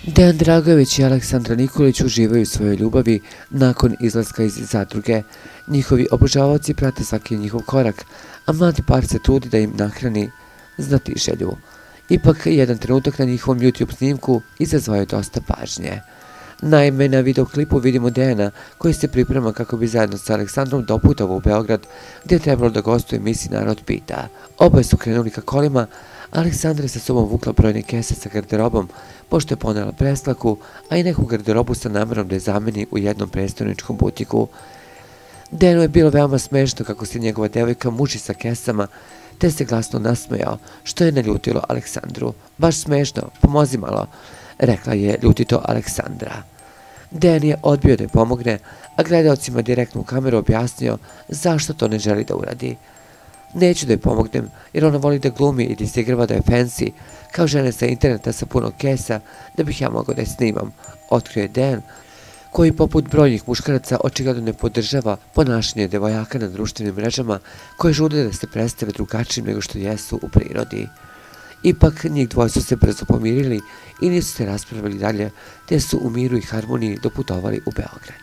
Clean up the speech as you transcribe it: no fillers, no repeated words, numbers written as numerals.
Dejan Dragojević i Aleksandra Nikolić uživaju u svojoj ljubavi nakon izlaska iz zadruge. Njihovi obožavaoci prate svaki njihov korak, a mladi par se trudi da im nahrani znatiželju. Ipak, jedan trenutak na njihovom YouTube snimku izazvao je dosta pažnje. Naime, na videoklipu vidimo Dejana koji se priprema kako bi zajedno sa Aleksandrom doputovao u Beograd, gdje je trebalo da gostuje u emisiji Narod pita. Oboje su krenuli ka kolima, Aleksandra je sa sobom vukla brojne kese sa garderobom, pošto je ponela preslaku, a i neku garderobu sa namerom da je zameni u jednom prestoničkom butiku. Dejanu je bilo veoma smešno kako se njegova devojka muči sa kesama, te se glasno nasmejao, što je naljutilo Aleksandru. Baš smešno, pomozi malo, rekla je ljutito Aleksandra. Dejan je odbio da je pomogne, a gledaocima direktno u kameru objasnio zašto to ne želi da uradi. Neću da joj pomognem, jer ona voli da glumi i da izigrava da je fancy, kao žene sa interneta sa puno kesa, da bih ja mogao da je snimam, otkrio je Dejan, koji poput brojnih muškaraca očigledno ne podržava ponašanje devojaka na društvenim mrežama koje žude da se predstave drugačijim nego što jesu u prirodi. Ipak, njih dvoje su se brzo pomirili i nisu se raspravili dalje, te su u miru i harmoniji doputovali u Beograd.